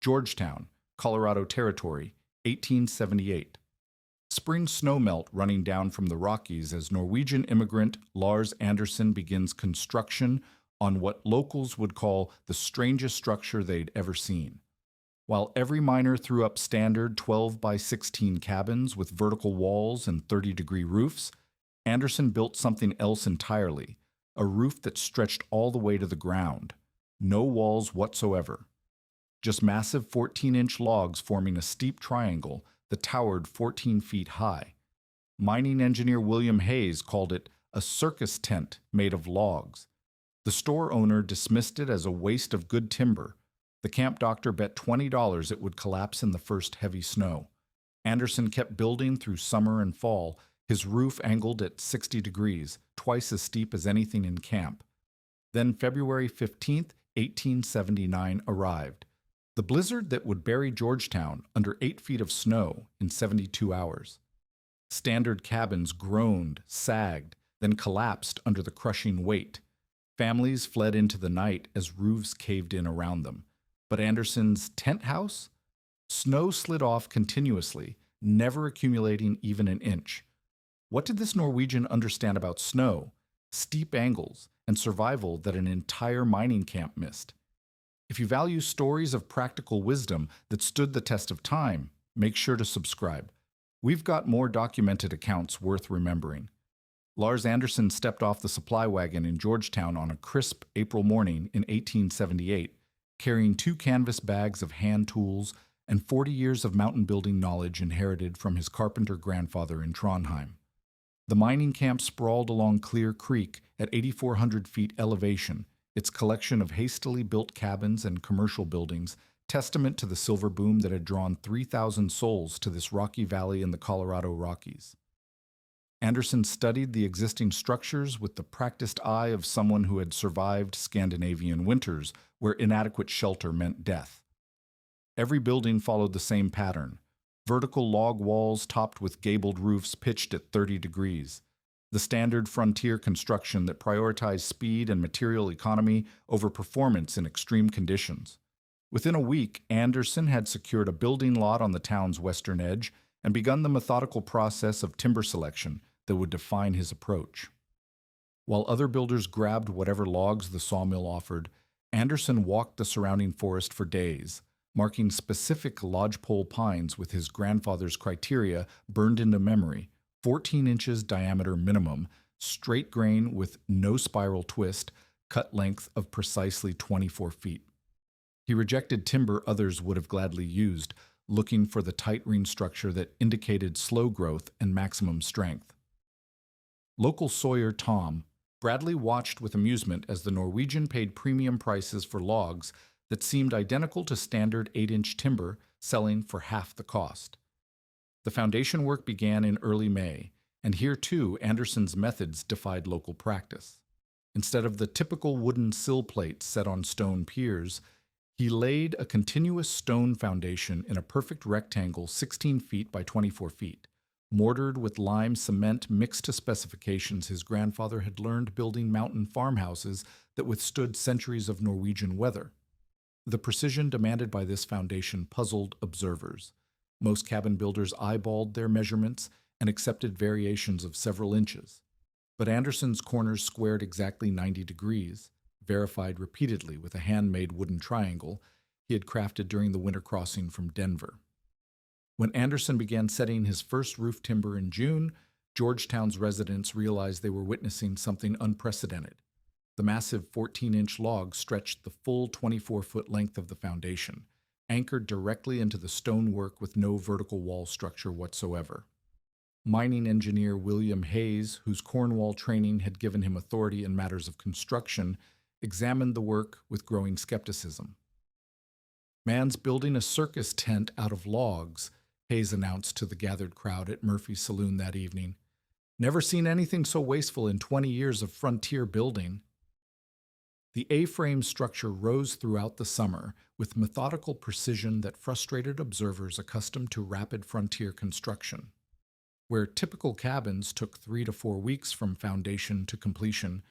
Georgetown, Colorado Territory, 1878. Spring snowmelt running down from the Rockies as Norwegian immigrant Lars Andersen begins construction on what locals would call the strangest structure they'd ever seen. While every miner threw up standard 12 by 16 cabins with vertical walls and 30-degree roofs, Andersen built something else entirely, a roof that stretched all the way to the ground. No walls whatsoever. Just massive 14-inch logs forming a steep triangle that towered 14 feet high. Mining engineer William Hayes called it a circus tent made of logs. The store owner dismissed it as a waste of good timber. The camp doctor bet $20 it would collapse in the first heavy snow. Andersen kept building through summer and fall, his roof angled at 60 degrees, twice as steep as anything in camp. Then February 15th, 1879 arrived. The blizzard that would bury Georgetown under 8 feet of snow in 72 hours. Standard cabins groaned, sagged, then collapsed under the crushing weight. Families fled into the night as roofs caved in around them. But Andersen's tent house? Snow slid off continuously, never accumulating even an inch. What did this Norwegian understand about snow, steep angles, and survival that an entire mining camp missed? If you value stories of practical wisdom that stood the test of time, make sure to subscribe. We've got more documented accounts worth remembering. Lars Andersen stepped off the supply wagon in Georgetown on a crisp April morning in 1878, carrying 2 canvas bags of hand tools and 40 years of mountain building knowledge inherited from his carpenter grandfather in Trondheim. The mining camp sprawled along Clear Creek at 8,400 feet elevation, its collection of hastily built cabins and commercial buildings, testament to the silver boom that had drawn 3,000 souls to this rocky valley in the Colorado Rockies. Andersen studied the existing structures with the practiced eye of someone who had survived Scandinavian winters, where inadequate shelter meant death. Every building followed the same pattern: vertical log walls topped with gabled roofs pitched at 30 degrees. The standard frontier construction that prioritized speed and material economy over performance in extreme conditions. Within a week, Andersen had secured a building lot on the town's western edge and begun the methodical process of timber selection that would define his approach. While other builders grabbed whatever logs the sawmill offered, Andersen walked the surrounding forest for days, marking specific lodgepole pines with his grandfather's criteria burned into memory: 14 inches diameter minimum, straight grain with no spiral twist, cut length of precisely 24 feet. He rejected timber others would have gladly used, looking for the tight ring structure that indicated slow growth and maximum strength. Local sawyer Tom Bradley watched with amusement as the Norwegian paid premium prices for logs that seemed identical to standard 8-inch timber, selling for half the cost. The foundation work began in early May, and here too Andersen's methods defied local practice. Instead of the typical wooden sill plates set on stone piers, he laid a continuous stone foundation in a perfect rectangle 16 feet by 24 feet, mortared with lime cement mixed to specifications his grandfather had learned building mountain farmhouses that withstood centuries of Norwegian weather. The precision demanded by this foundation puzzled observers. Most cabin builders eyeballed their measurements and accepted variations of several inches. But Andersen's corners squared exactly 90 degrees, verified repeatedly with a handmade wooden triangle he had crafted during the winter crossing from Denver. When Andersen began setting his first roof timber in June, Georgetown's residents realized they were witnessing something unprecedented. The massive 14-inch log stretched the full 24-foot length of the foundation, anchored directly into the stonework with no vertical wall structure whatsoever. Mining engineer William Hayes, whose Cornwall training had given him authority in matters of construction, examined the work with growing skepticism. "Man's building a circus tent out of logs," Hayes announced to the gathered crowd at Murphy's Saloon that evening. "Never seen anything so wasteful in 20 years of frontier building." The A-frame structure rose throughout the summer with methodical precision that frustrated observers accustomed to rapid frontier construction. Where typical cabins took 3 to 4 weeks from foundation to completion,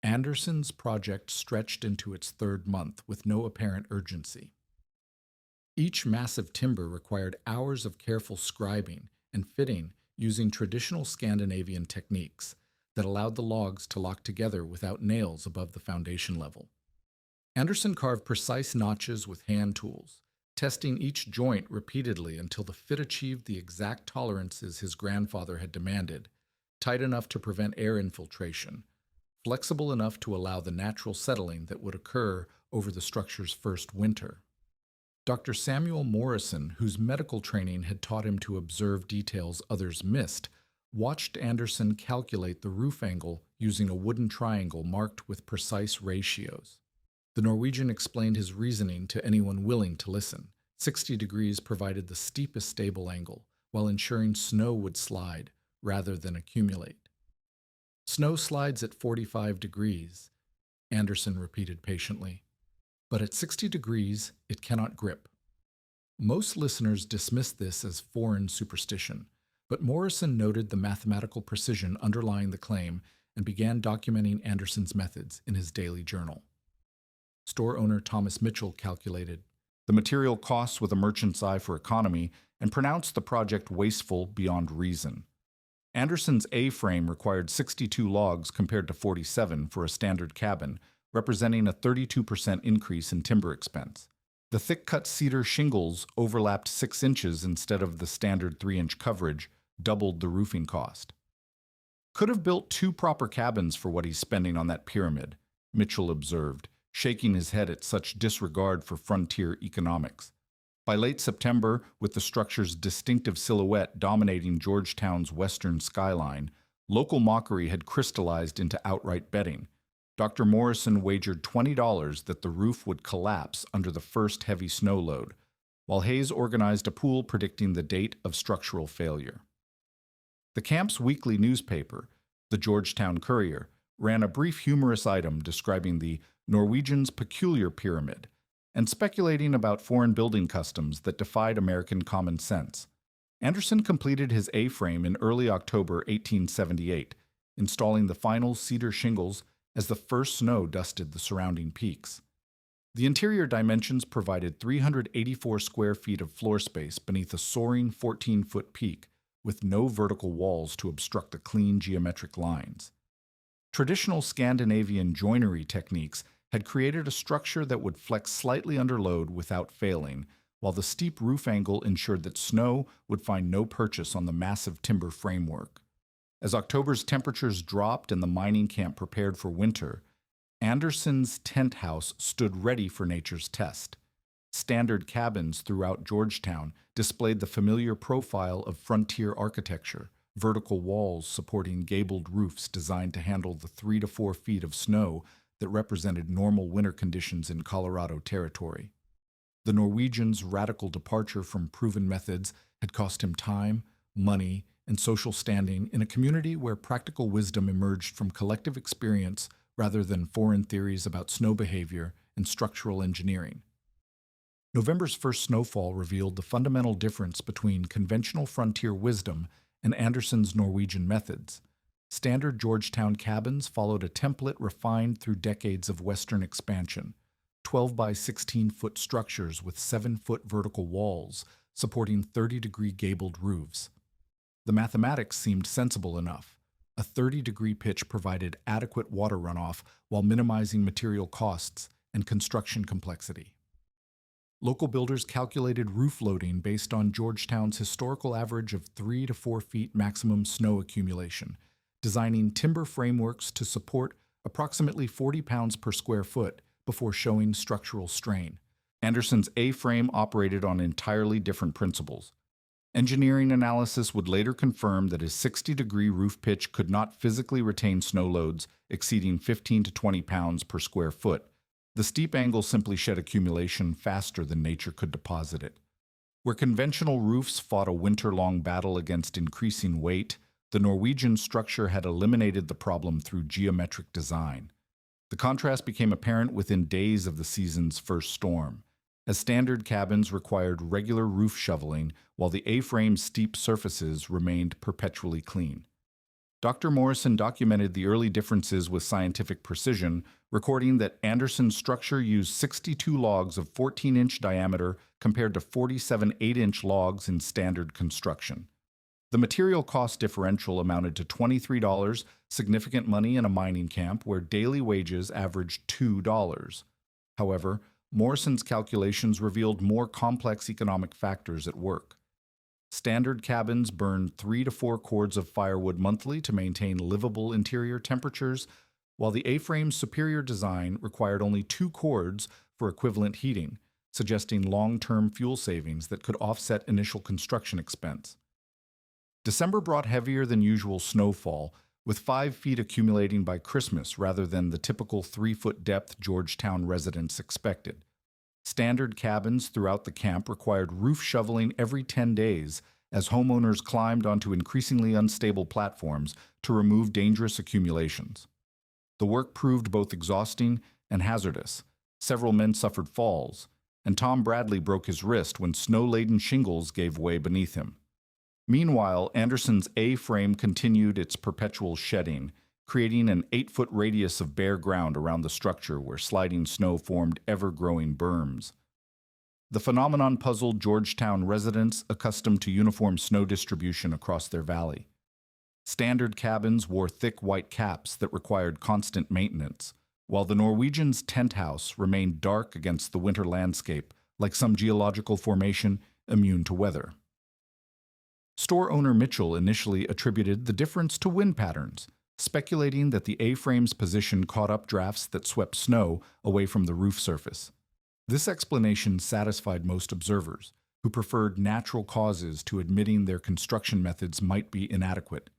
Andersen's project stretched into its third month with no apparent urgency. Each massive timber required hours of careful scribing and fitting using traditional Scandinavian techniques that allowed the logs to lock together without nails above the foundation level. Anderson carved precise notches with hand tools, testing each joint repeatedly until the fit achieved the exact tolerances his grandfather had demanded, tight enough to prevent air infiltration, flexible enough to allow the natural settling that would occur over the structure's first winter. Dr. Samuel Morrison, whose medical training had taught him to observe details others missed, watched Anderson calculate the roof angle using a wooden triangle marked with precise ratios. The Norwegian explained his reasoning to anyone willing to listen. 60 degrees provided the steepest stable angle, while ensuring snow would slide rather than accumulate. Snow slides at 45 degrees, Anderson repeated patiently. But at 60 degrees, it cannot grip. Most listeners dismissed this as foreign superstition, but Morrison noted the mathematical precision underlying the claim and began documenting Anderson's methods in his daily journal. Store owner Thomas Mitchell calculated the material costs with a merchant's eye for economy and pronounced the project wasteful beyond reason. Anderson's A-frame required 62 logs compared to 47 for a standard cabin, representing a 32% increase in timber expense. The thick-cut cedar shingles overlapped 6 inches instead of the standard 3-inch coverage, doubled the roofing cost. Could have built 2 proper cabins for what he's spending on that pyramid, Mitchell observed, shaking his head at such disregard for frontier economics. By late September, with the structure's distinctive silhouette dominating Georgetown's western skyline, local mockery had crystallized into outright betting. Dr. Morrison wagered $20 that the roof would collapse under the first heavy snow load, while Hayes organized a pool predicting the date of structural failure. The camp's weekly newspaper, the Georgetown Courier, ran a brief humorous item describing the Norwegians' peculiar pyramid and speculating about foreign building customs that defied American common sense. Anderson completed his A-frame in early October 1878, installing the final cedar shingles as the first snow dusted the surrounding peaks. The interior dimensions provided 384 square feet of floor space beneath a soaring 14-foot peak, with no vertical walls to obstruct the clean geometric lines. Traditional Scandinavian joinery techniques had created a structure that would flex slightly under load without failing, while the steep roof angle ensured that snow would find no purchase on the massive timber framework. As October's temperatures dropped and the mining camp prepared for winter, Anderson's tent house stood ready for nature's test. Standard cabins throughout Georgetown displayed the familiar profile of frontier architecture, vertical walls supporting gabled roofs designed to handle the 3 to 4 feet of snow that represented normal winter conditions in Colorado territory. The Norwegian's radical departure from proven methods had cost him time, money, and social standing in a community where practical wisdom emerged from collective experience rather than foreign theories about snow behavior and structural engineering. November's first snowfall revealed the fundamental difference between conventional frontier wisdom and Anderson's Norwegian methods. Standard Georgetown cabins followed a template refined through decades of Western expansion, 12 by 16-foot structures with 7-foot vertical walls supporting 30-degree gabled roofs. The mathematics seemed sensible enough. A 30-degree pitch provided adequate water runoff while minimizing material costs and construction complexity. Local builders calculated roof loading based on Georgetown's historical average of 3 to 4 feet maximum snow accumulation, designing timber frameworks to support approximately 40 pounds per square foot before showing structural strain. Anderson's A-frame operated on entirely different principles. Engineering analysis would later confirm that his 60-degree roof pitch could not physically retain snow loads exceeding 15 to 20 pounds per square foot. The steep angle simply shed accumulation faster than nature could deposit it. Where conventional roofs fought a winter-long battle against increasing weight, the Norwegian structure had eliminated the problem through geometric design. The contrast became apparent within days of the season's first storm, as standard cabins required regular roof shoveling while the A-frame's steep surfaces remained perpetually clean. Dr. Morrison documented the early differences with scientific precision, recording that Anderson's structure used 62 logs of 14-inch diameter compared to 47 8-inch logs in standard construction. The material cost differential amounted to $23, significant money in a mining camp where daily wages averaged $2. However, Morrison's calculations revealed more complex economic factors at work. Standard cabins burned 3 to 4 cords of firewood monthly to maintain livable interior temperatures, while the A-frame's superior design required only 2 cords for equivalent heating, suggesting long-term fuel savings that could offset initial construction expense. December brought heavier than usual snowfall, with 5 feet accumulating by Christmas rather than the typical 3-foot depth Georgetown residents expected. Standard cabins throughout the camp required roof shoveling every 10 days as homeowners climbed onto increasingly unstable platforms to remove dangerous accumulations. The work proved both exhausting and hazardous. Several men suffered falls, and Tom Bradley broke his wrist when snow-laden shingles gave way beneath him. Meanwhile, Anderson's A-frame continued its perpetual shedding, creating an 8-foot radius of bare ground around the structure where sliding snow formed ever-growing berms. The phenomenon puzzled Georgetown residents accustomed to uniform snow distribution across their valley. Standard cabins wore thick white caps that required constant maintenance, while the Norwegians' tent house remained dark against the winter landscape, like some geological formation immune to weather. Store owner Mitchell initially attributed the difference to wind patterns, speculating that the A-frame's position caught up drafts that swept snow away from the roof surface. This explanation satisfied most observers, who preferred natural causes to admitting their construction methods might be inadequate.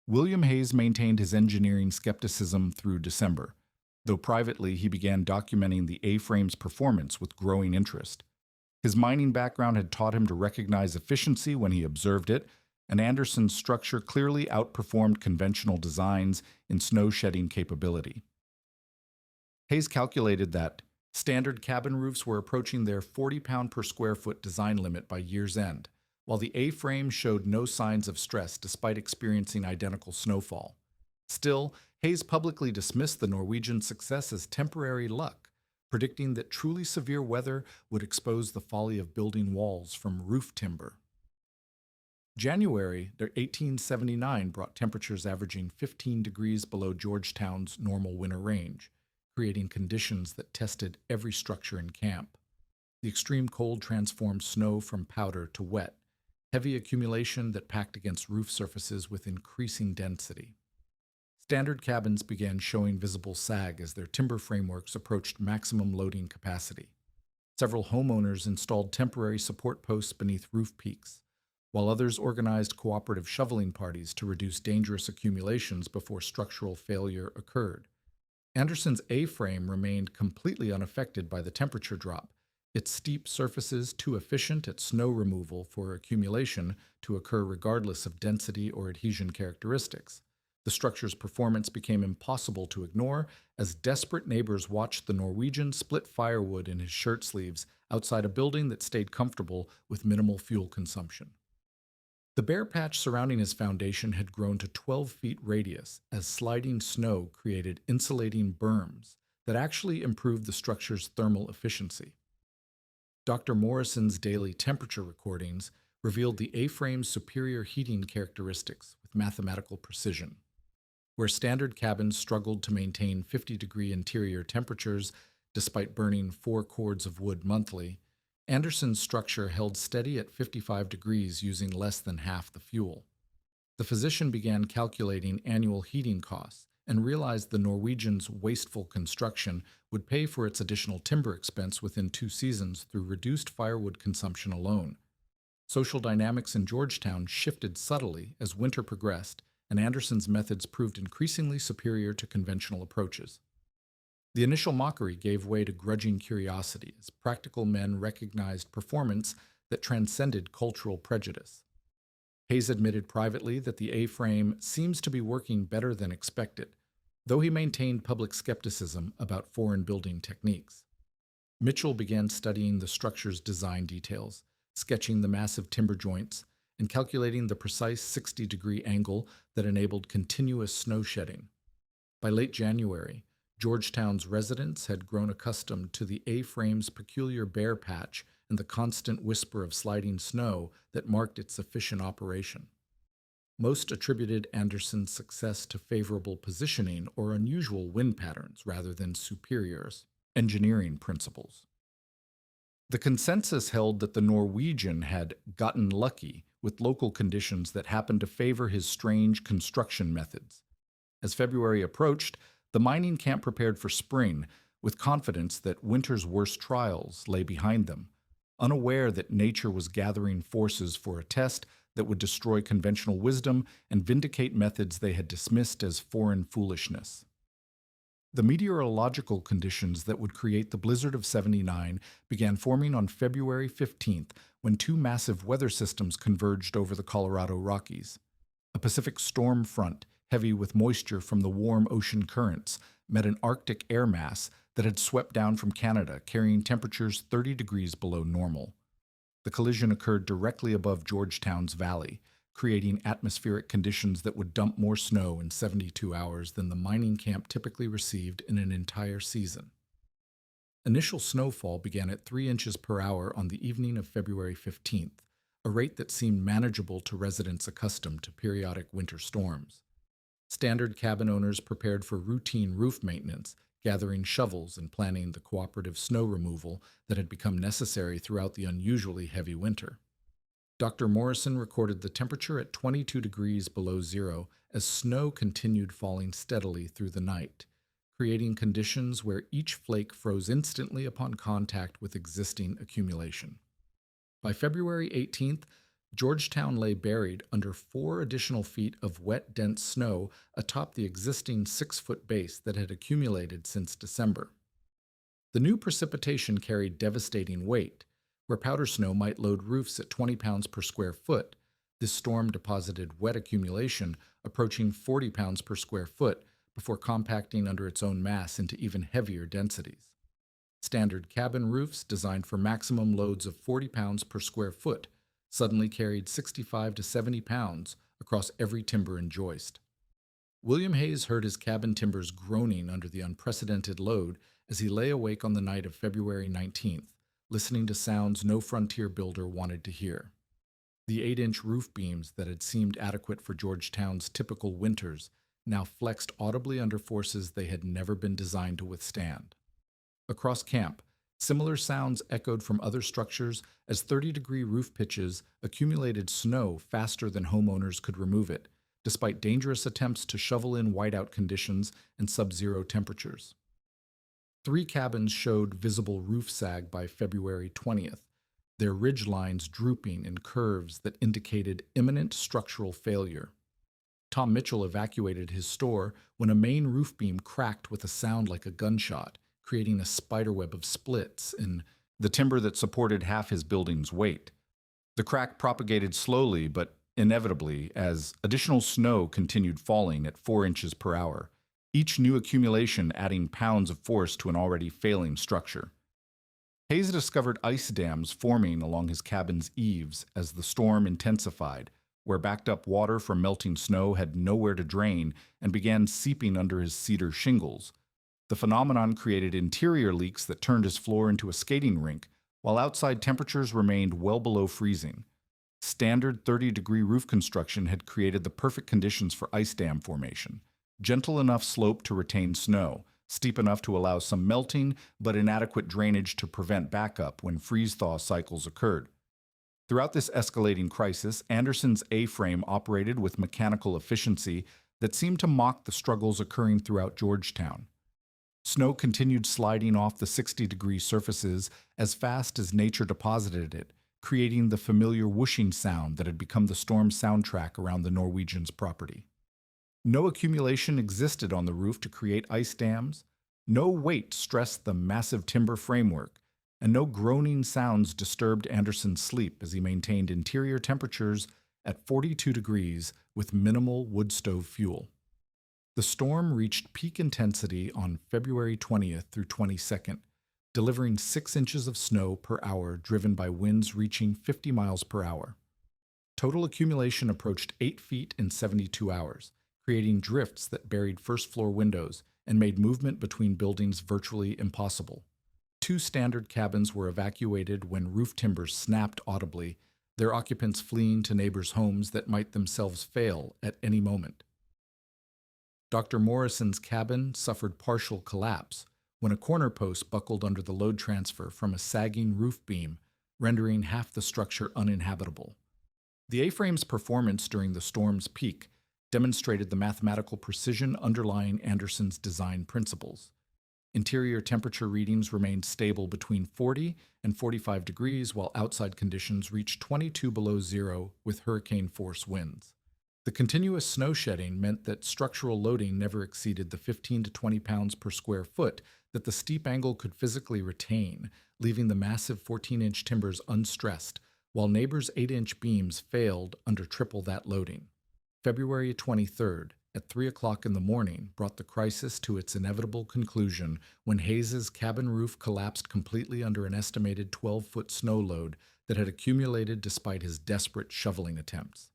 William Hayes maintained his engineering skepticism through December, though privately he began documenting the A-frame's performance with growing interest. His mining background had taught him to recognize efficiency when he observed it, and Anderson's structure clearly outperformed conventional designs in snow-shedding capability. Hayes calculated that standard cabin roofs were approaching their 40-pound per square foot design limit by year's end, while the A-frame showed no signs of stress despite experiencing identical snowfall. Still, Hayes publicly dismissed the Norwegian success as temporary luck, predicting that truly severe weather would expose the folly of building walls from roof timber. January 1879 brought temperatures averaging 15 degrees below Georgetown's normal winter range, creating conditions that tested every structure in camp. The extreme cold transformed snow from powder to wet, heavy accumulation that packed against roof surfaces with increasing density. Standard cabins began showing visible sag as their timber frameworks approached maximum loading capacity. Several homeowners installed temporary support posts beneath roof peaks, while others organized cooperative shoveling parties to reduce dangerous accumulations before structural failure occurred. Anderson's A-frame remained completely unaffected by the temperature drop, its steep surfaces too efficient at snow removal for accumulation to occur regardless of density or adhesion characteristics. The structure's performance became impossible to ignore as desperate neighbors watched the Norwegian split firewood in his shirt sleeves outside a building that stayed comfortable with minimal fuel consumption. The bare patch surrounding his foundation had grown to 12 feet radius as sliding snow created insulating berms that actually improved the structure's thermal efficiency. Dr. Morrison's daily temperature recordings revealed the A-frame's superior heating characteristics with mathematical precision. Where standard cabins struggled to maintain 50-degree interior temperatures despite burning 4 cords of wood monthly, Anderson's structure held steady at 55 degrees using less than half the fuel. The physician began calculating annual heating costs and realized the Norwegians' wasteful construction would pay for its additional timber expense within 2 seasons through reduced firewood consumption alone. Social dynamics in Georgetown shifted subtly as winter progressed, and Anderson's methods proved increasingly superior to conventional approaches. The initial mockery gave way to grudging curiosity as practical men recognized performance that transcended cultural prejudice. Hayes admitted privately that the A-frame seems to be working better than expected, though he maintained public skepticism about foreign building techniques. Mitchell began studying the structure's design details, sketching the massive timber joints, and calculating the precise 60-degree angle that enabled continuous snow shedding. By late January, Georgetown's residents had grown accustomed to the A-frame's peculiar bare patch and the constant whisper of sliding snow that marked its efficient operation. Most attributed Anderson's success to favorable positioning or unusual wind patterns rather than superior engineering principles. The consensus held that the Norwegian had gotten lucky with local conditions that happened to favor his strange construction methods. As February approached, the mining camp prepared for spring, with confidence that winter's worst trials lay behind them, unaware that nature was gathering forces for a test that would destroy conventional wisdom and vindicate methods they had dismissed as foreign foolishness. The meteorological conditions that would create the blizzard of '79 began forming on February 15th when two massive weather systems converged over the Colorado Rockies. A Pacific storm front, heavy with moisture from the warm ocean currents, met an Arctic air mass that had swept down from Canada, carrying temperatures 30 degrees below normal. The collision occurred directly above Georgetown's valley, creating atmospheric conditions that would dump more snow in 72 hours than the mining camp typically received in an entire season. Initial snowfall began at 3 inches per hour on the evening of February 15th, a rate that seemed manageable to residents accustomed to periodic winter storms. Standard cabin owners prepared for routine roof maintenance, gathering shovels and planning the cooperative snow removal that had become necessary throughout the unusually heavy winter. Dr. Morrison recorded the temperature at 22 degrees below zero as snow continued falling steadily through the night, creating conditions where each flake froze instantly upon contact with existing accumulation. By February 18th, Georgetown lay buried under 4 additional feet of wet, dense snow atop the existing 6-foot base that had accumulated since December. The new precipitation carried devastating weight. Where powder snow might load roofs at 20 pounds per square foot, this storm deposited wet accumulation approaching 40 pounds per square foot before compacting under its own mass into even heavier densities. Standard cabin roofs designed for maximum loads of 40 pounds per square foot suddenly carried 65 to 70 pounds across every timber and joist. William Hayes heard his cabin timbers groaning under the unprecedented load as he lay awake on the night of February 19th. Listening to sounds no frontier builder wanted to hear. The 8-inch roof beams that had seemed adequate for Georgetown's typical winters now flexed audibly under forces they had never been designed to withstand. Across camp, similar sounds echoed from other structures as 30-degree roof pitches accumulated snow faster than homeowners could remove it, despite dangerous attempts to shovel in whiteout conditions and sub-zero temperatures. 3 cabins showed visible roof sag by February 20th, their ridge lines drooping in curves that indicated imminent structural failure. Tom Mitchell evacuated his store when a main roof beam cracked with a sound like a gunshot, creating a spiderweb of splits in the timber that supported half his building's weight. The crack propagated slowly but inevitably as additional snow continued falling at 4 inches per hour, each new accumulation adding pounds of force to an already failing structure. Hayes discovered ice dams forming along his cabin's eaves as the storm intensified, where backed-up water from melting snow had nowhere to drain and began seeping under his cedar shingles. The phenomenon created interior leaks that turned his floor into a skating rink, while outside temperatures remained well below freezing. Standard 30-degree roof construction had created the perfect conditions for ice dam formation. Gentle enough slope to retain snow, steep enough to allow some melting, but inadequate drainage to prevent backup when freeze-thaw cycles occurred. Throughout this escalating crisis, Anderson's A-frame operated with mechanical efficiency that seemed to mock the struggles occurring throughout Georgetown. Snow continued sliding off the 60-degree surfaces as fast as nature deposited it, creating the familiar whooshing sound that had become the storm's soundtrack around the Norwegian's property. No accumulation existed on the roof to create ice dams, no weight stressed the massive timber framework, and no groaning sounds disturbed Anderson's sleep as he maintained interior temperatures at 42 degrees with minimal wood stove fuel. The storm reached peak intensity on February 20th through 22nd, delivering 6 inches of snow per hour driven by winds reaching 50 miles per hour. Total accumulation approached 8 feet in 72 hours. Creating drifts that buried first-floor windows, and made movement between buildings virtually impossible. 2 standard cabins were evacuated when roof timbers snapped audibly, their occupants fleeing to neighbors' homes that might themselves fail at any moment. Dr. Morrison's cabin suffered partial collapse when a corner post buckled under the load transfer from a sagging roof beam, rendering half the structure uninhabitable. The A-frame's performance during the storm's peak demonstrated the mathematical precision underlying Anderson's design principles. Interior temperature readings remained stable between 40 and 45 degrees, while outside conditions reached 22 below zero with hurricane-force winds. The continuous snow shedding meant that structural loading never exceeded the 15 to 20 pounds per square foot that the steep angle could physically retain, leaving the massive 14-inch timbers unstressed, while neighbors' 8-inch beams failed under triple that loading. February 23rd, at 3 o'clock in the morning, brought the crisis to its inevitable conclusion when Hayes's cabin roof collapsed completely under an estimated 12-foot snow load that had accumulated despite his desperate shoveling attempts.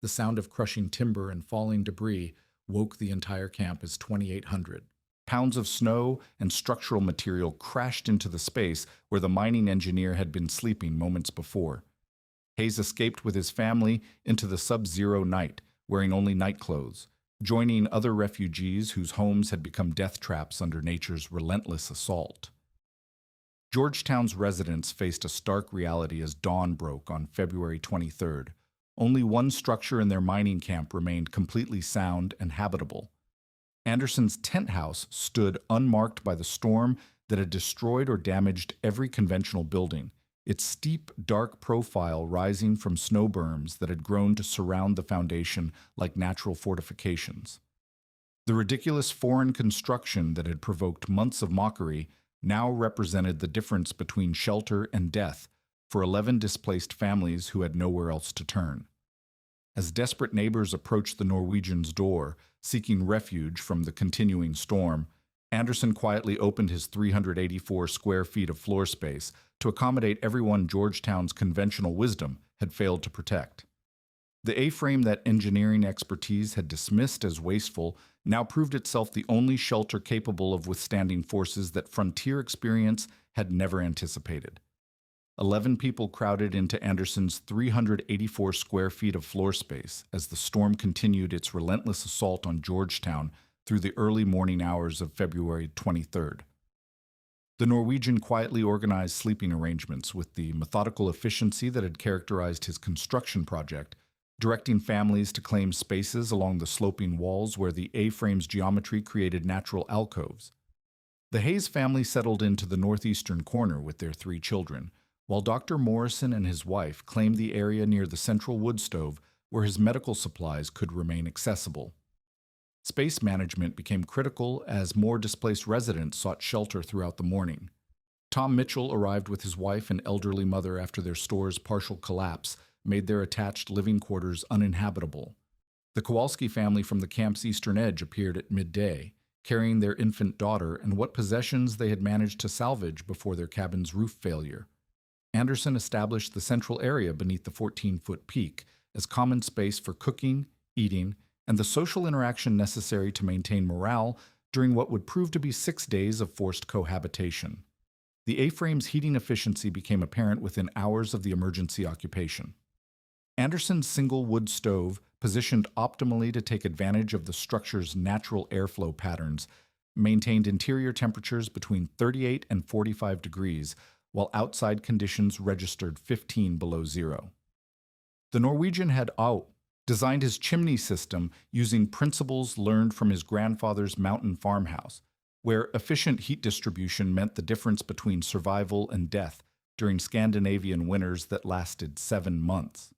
The sound of crushing timber and falling debris woke the entire camp as 2,800. Pounds of snow and structural material crashed into the space where the mining engineer had been sleeping moments before. Hayes escaped with his family into the sub-zero night, wearing only nightclothes, joining other refugees whose homes had become death traps under nature's relentless assault. Georgetown's residents faced a stark reality as dawn broke on February 23rd. Only one structure in their mining camp remained completely sound and habitable. Anderson's tent house stood unmarked by the storm that had destroyed or damaged every conventional building, its steep, dark profile rising from snow berms that had grown to surround the foundation like natural fortifications. The ridiculous foreign construction that had provoked months of mockery now represented the difference between shelter and death for 11 displaced families who had nowhere else to turn. As desperate neighbors approached the Norwegians' door, seeking refuge from the continuing storm, Anderson quietly opened his 384 square feet of floor space to accommodate everyone Georgetown's conventional wisdom had failed to protect. The A-frame that engineering expertise had dismissed as wasteful now proved itself the only shelter capable of withstanding forces that frontier experience had never anticipated. 11 people crowded into Anderson's 384 square feet of floor space as the storm continued its relentless assault on Georgetown through the early morning hours of February 23rd. The Norwegian quietly organized sleeping arrangements with the methodical efficiency that had characterized his construction project, directing families to claim spaces along the sloping walls where the A-frame's geometry created natural alcoves. The Hayes family settled into the northeastern corner with their 3 children, while Dr. Morrison and his wife claimed the area near the central wood stove where his medical supplies could remain accessible. Space management became critical as more displaced residents sought shelter throughout the morning. Tom Mitchell arrived with his wife and elderly mother after their store's partial collapse made their attached living quarters uninhabitable. The Kowalski family from the camp's eastern edge appeared at midday, carrying their infant daughter and what possessions they had managed to salvage before their cabin's roof failure. Anderson established the central area beneath the 14-foot peak as common space for cooking, eating, and the social interaction necessary to maintain morale during what would prove to be 6 days of forced cohabitation. The A-frame's heating efficiency became apparent within hours of the emergency occupation. Anderson's single wood stove, positioned optimally to take advantage of the structure's natural airflow patterns, maintained interior temperatures between 38 and 45 degrees, while outside conditions registered 15 below zero. The Norwegian had designed his chimney system using principles learned from his grandfather's mountain farmhouse, where efficient heat distribution meant the difference between survival and death during Scandinavian winters that lasted 7 months.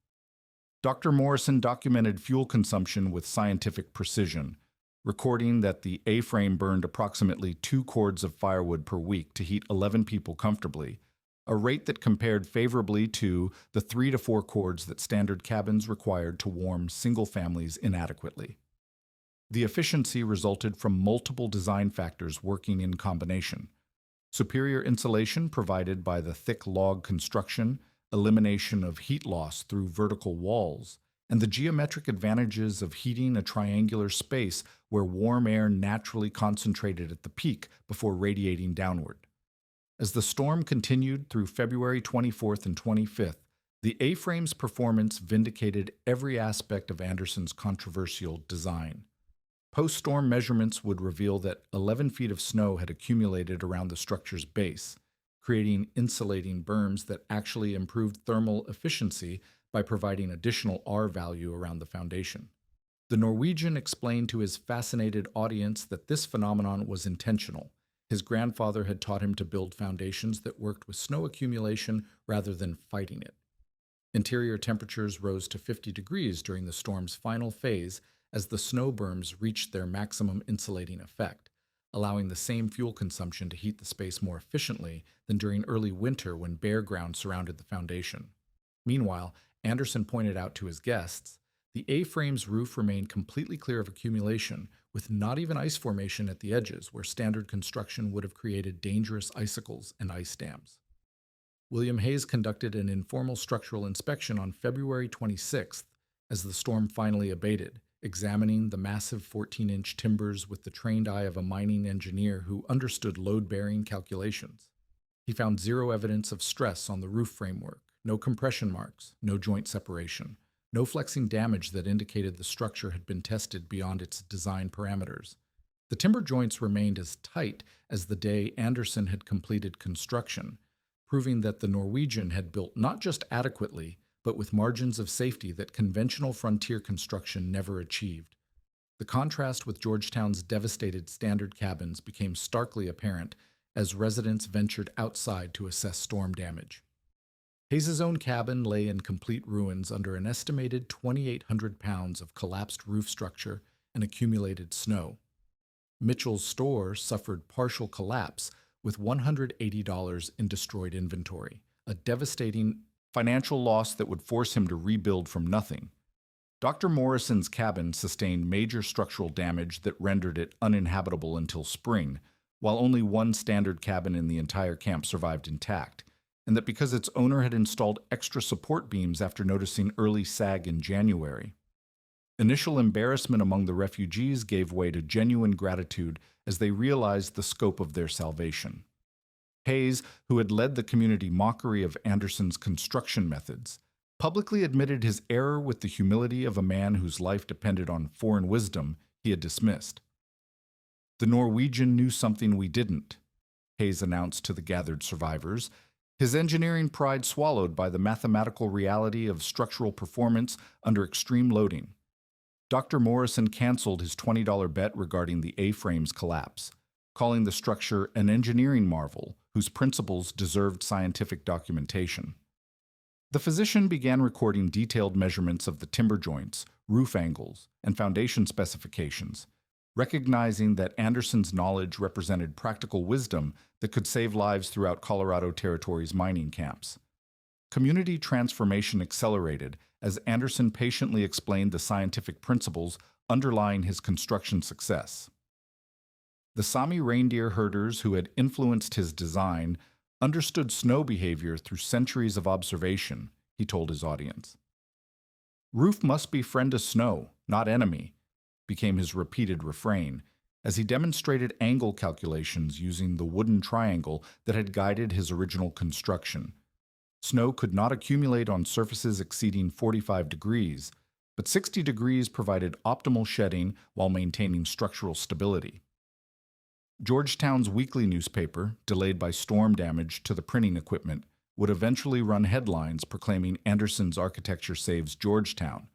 Dr. Morrison documented fuel consumption with scientific precision, recording that the A-frame burned approximately 2 cords of firewood per week to heat 11 people comfortably, a rate that compared favorably to the 3 to 4 cords that standard cabins required to warm single families inadequately. The efficiency resulted from multiple design factors working in combination: superior insulation provided by the thick log construction, elimination of heat loss through vertical walls, and the geometric advantages of heating a triangular space where warm air naturally concentrated at the peak before radiating downward. As the storm continued through February 24th and 25th, the A-frame's performance vindicated every aspect of Anderson's controversial design. Post-storm measurements would reveal that 11 feet of snow had accumulated around the structure's base, creating insulating berms that actually improved thermal efficiency by providing additional R value around the foundation. The Norwegian explained to his fascinated audience that this phenomenon was intentional. His grandfather had taught him to build foundations that worked with snow accumulation rather than fighting it. Interior temperatures rose to 50 degrees during the storm's final phase as the snow berms reached their maximum insulating effect, allowing the same fuel consumption to heat the space more efficiently than during early winter when bare ground surrounded the foundation. Meanwhile, Anderson pointed out to his guests, the A-frame's roof remained completely clear of accumulation, with not even ice formation at the edges where standard construction would have created dangerous icicles and ice dams. William Hayes conducted an informal structural inspection on February 26th as the storm finally abated, examining the massive 14-inch timbers with the trained eye of a mining engineer who understood load-bearing calculations. He found zero evidence of stress on the roof framework, no compression marks, no joint separation, no flexing damage that indicated the structure had been tested beyond its design parameters. The timber joints remained as tight as the day Anderson had completed construction, proving that the Norwegian had built not just adequately, but with margins of safety that conventional frontier construction never achieved. The contrast with Georgetown's devastated standard cabins became starkly apparent as residents ventured outside to assess storm damage. Hayes' own cabin lay in complete ruins under an estimated 2,800 pounds of collapsed roof structure and accumulated snow. Mitchell's store suffered partial collapse with $180 in destroyed inventory, a devastating financial loss that would force him to rebuild from nothing. Dr. Morrison's cabin sustained major structural damage that rendered it uninhabitable until spring, while only one standard cabin in the entire camp survived intact, and that because its owner had installed extra support beams after noticing early sag in January. Initial embarrassment among the refugees gave way to genuine gratitude as they realized the scope of their salvation. Hayes, who had led the community mockery of Anderson's construction methods, publicly admitted his error with the humility of a man whose life depended on foreign wisdom he had dismissed. "The Norwegian knew something we didn't," Hayes announced to the gathered survivors, his engineering pride swallowed by the mathematical reality of structural performance under extreme loading. Dr. Morrison canceled his $20 bet regarding the A-frame's collapse, calling the structure an engineering marvel whose principles deserved scientific documentation. The physician began recording detailed measurements of the timber joints, roof angles, and foundation specifications, recognizing that Anderson's knowledge represented practical wisdom that could save lives throughout Colorado Territory's mining camps. Community transformation accelerated as Anderson patiently explained the scientific principles underlying his construction success. The Sami reindeer herders who had influenced his design understood snow behavior through centuries of observation, he told his audience. "Roof must be friend to snow, not enemy," became his repeated refrain, as he demonstrated angle calculations using the wooden triangle that had guided his original construction. Snow could not accumulate on surfaces exceeding 45 degrees, but 60 degrees provided optimal shedding while maintaining structural stability. Georgetown's weekly newspaper, delayed by storm damage to the printing equipment, would eventually run headlines proclaiming Anderson's architecture saves Georgetown.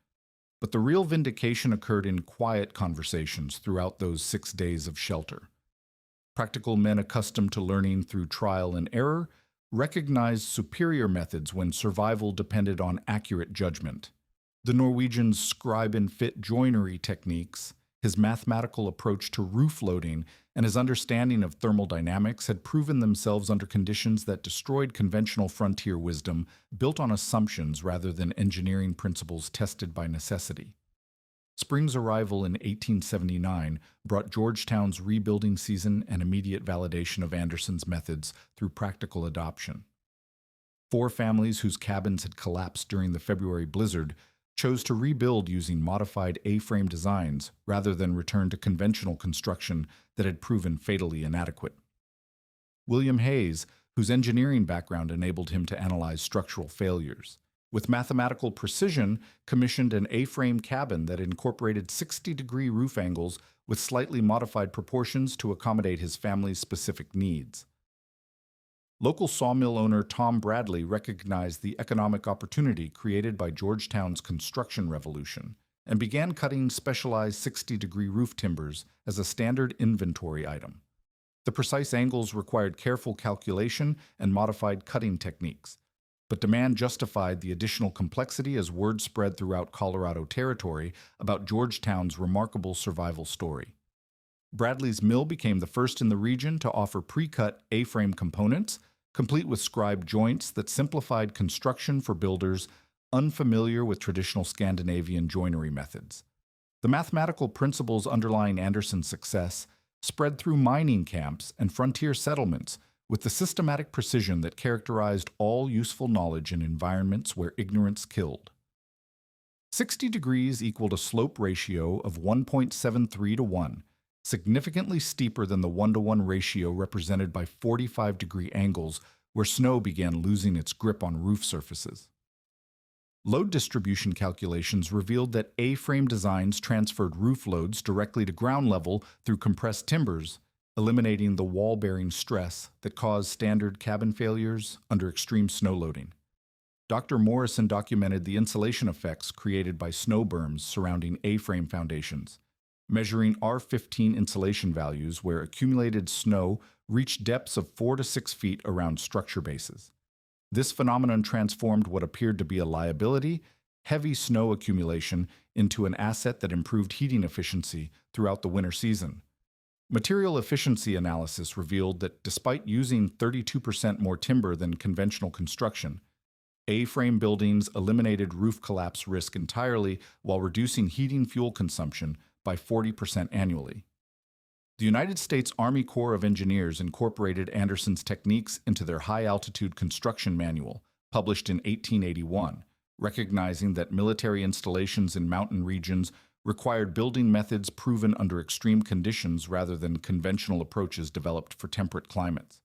But the real vindication occurred in quiet conversations throughout those 6 days of shelter. Practical men accustomed to learning through trial and error recognized superior methods when survival depended on accurate judgment. The Norwegian's scribe-and-fit joinery techniques, his mathematical approach to roof loading, and his understanding of thermodynamics had proven themselves under conditions that destroyed conventional frontier wisdom built on assumptions rather than engineering principles tested by necessity. Spring's arrival in 1879 brought Georgetown's rebuilding season and immediate validation of Anderson's methods through practical adoption. 4 families whose cabins had collapsed during the February blizzard chose to rebuild using modified A-frame designs rather than return to conventional construction that had proven fatally inadequate. William Hayes, whose engineering background enabled him to analyze structural failures, with mathematical precision, commissioned an A-frame cabin that incorporated 60-degree roof angles with slightly modified proportions to accommodate his family's specific needs. Local sawmill owner Tom Bradley recognized the economic opportunity created by Georgetown's construction revolution and began cutting specialized 60-degree roof timbers as a standard inventory item. The precise angles required careful calculation and modified cutting techniques, but demand justified the additional complexity as word spread throughout Colorado Territory about Georgetown's remarkable survival story. Bradley's mill became the first in the region to offer pre-cut A-frame components, complete with scribed joints that simplified construction for builders unfamiliar with traditional Scandinavian joinery methods. The mathematical principles underlying Anderson's success spread through mining camps and frontier settlements with the systematic precision that characterized all useful knowledge in environments where ignorance killed. 60 degrees equaled a slope ratio of 1.73 to 1, significantly steeper than the 1-to-1 ratio represented by 45-degree angles where snow began losing its grip on roof surfaces. Load distribution calculations revealed that A-frame designs transferred roof loads directly to ground level through compressed timbers, eliminating the wall-bearing stress that caused standard cabin failures under extreme snow loading. Dr. Morrison documented the insulation effects created by snow berms surrounding A-frame foundations, measuring R15 insulation values where accumulated snow reached depths of 4 to 6 feet around structure bases. This phenomenon transformed what appeared to be a liability, heavy snow accumulation, into an asset that improved heating efficiency throughout the winter season. Material efficiency analysis revealed that despite using 32% more timber than conventional construction, A-frame buildings eliminated roof collapse risk entirely while reducing heating fuel consumption by 40% annually. The United States Army Corps of Engineers incorporated Anderson's techniques into their high-altitude construction manual, published in 1881, recognizing that military installations in mountain regions required building methods proven under extreme conditions rather than conventional approaches developed for temperate climates.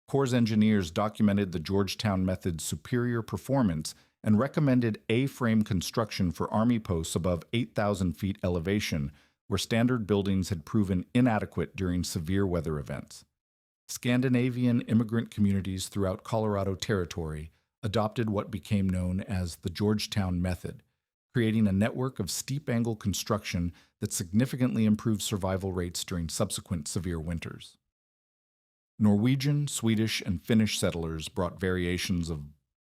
Corps engineers documented the Georgetown method's superior performance and recommended A-frame construction for Army posts above 8,000 feet elevation, where standard buildings had proven inadequate during severe weather events. Scandinavian immigrant communities throughout Colorado Territory adopted what became known as the Georgetown method, creating a network of steep-angle construction that significantly improved survival rates during subsequent severe winters. Norwegian, Swedish, and Finnish settlers brought variations of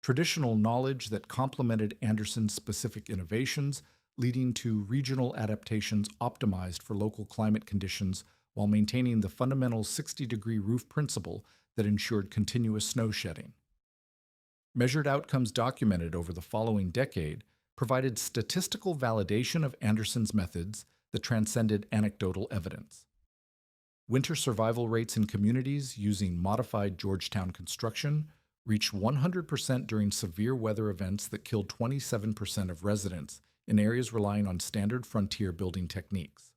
traditional knowledge that complemented Anderson's specific innovations, leading to regional adaptations optimized for local climate conditions while maintaining the fundamental 60-degree roof principle that ensured continuous snow shedding. Measured outcomes documented over the following decade provided statistical validation of Anderson's methods that transcended anecdotal evidence. Winter survival rates in communities using modified Georgetown construction reached 100% during severe weather events that killed 27% of residents in areas relying on standard frontier building techniques.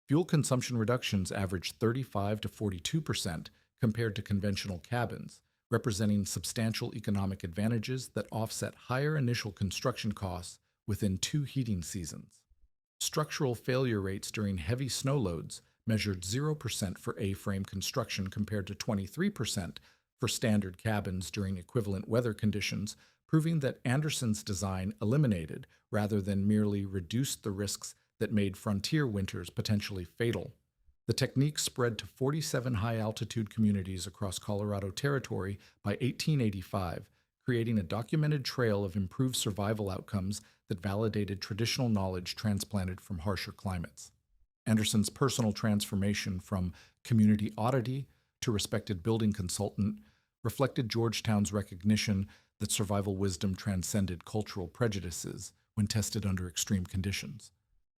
Fuel consumption reductions averaged 35 to 42% compared to conventional cabins, representing substantial economic advantages that offset higher initial construction costs within 2 heating seasons. Structural failure rates during heavy snow loads measured 0% for A-frame construction compared to 23% for standard cabins during equivalent weather conditions, proving that Anderson's design eliminated rather than merely reduced the risks that made frontier winters potentially fatal. The technique spread to 47 high-altitude communities across Colorado Territory by 1885, creating a documented trail of improved survival outcomes that validated traditional knowledge transplanted from harsher climates. Anderson's personal transformation from community oddity to respected building consultant reflected Georgetown's recognition that survival wisdom transcended cultural prejudices when tested under extreme conditions.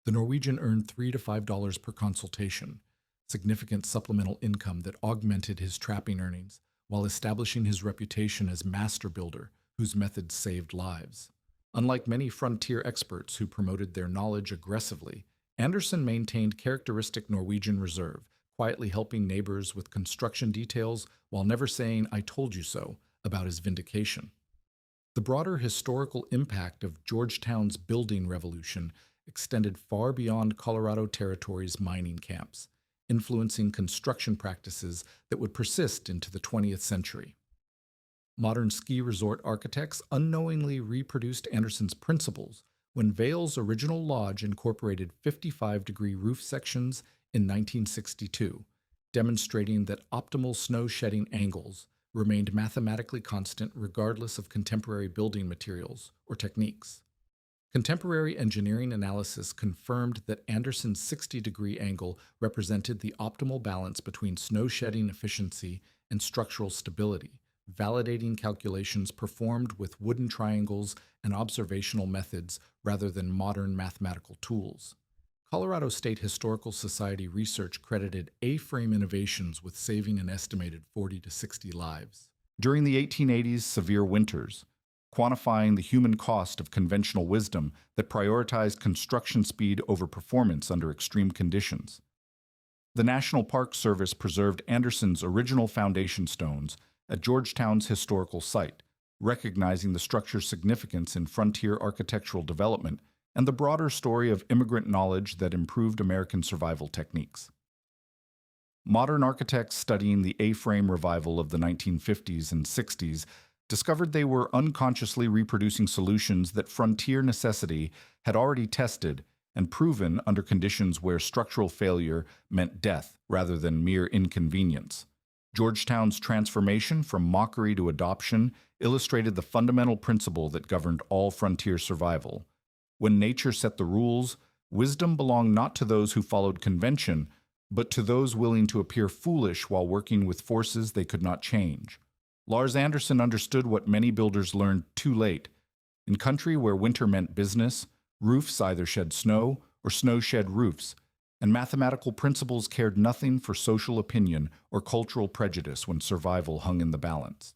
The Norwegian earned $3 to $5 per consultation, significant supplemental income that augmented his trapping earnings while establishing his reputation as master builder whose methods saved lives. Unlike many frontier experts who promoted their knowledge aggressively, Anderson maintained characteristic Norwegian reserve, quietly helping neighbors with construction details while never saying, "I told you so," about his vindication. The broader historical impact of Georgetown's building revolution extended far beyond Colorado Territory's mining camps, influencing construction practices that would persist into the 20th century. Modern ski resort architects unknowingly reproduced Anderson's principles when Vail's original lodge incorporated 55-degree roof sections in 1962, demonstrating that optimal snow shedding angles remained mathematically constant regardless of contemporary building materials or techniques. Contemporary engineering analysis confirmed that Anderson's 60-degree angle represented the optimal balance between snow shedding efficiency and structural stability, validating calculations performed with wooden triangles and observational methods rather than modern mathematical tools. Colorado State Historical Society research credited A-frame innovations with saving an estimated 40 to 60 lives. During the 1880s severe winters, quantifying the human cost of conventional wisdom that prioritized construction speed over performance under extreme conditions. The National Park Service preserved Anderson's original foundation stones at Georgetown's historical site, recognizing the structure's significance in frontier architectural development and the broader story of immigrant knowledge that improved American survival techniques. Modern architects studying the A-frame revival of the 1950s and 60s discovered they were unconsciously reproducing solutions that frontier necessity had already tested and proven under conditions where structural failure meant death rather than mere inconvenience. Georgetown's transformation from mockery to adoption illustrated the fundamental principle that governed all frontier survival. When nature set the rules, wisdom belonged not to those who followed convention, but to those willing to appear foolish while working with forces they could not change. Lars Anderson understood what many builders learned too late. In country where winter meant business, roofs either shed snow or snow shed roofs, and mathematical principles cared nothing for social opinion or cultural prejudice when survival hung in the balance.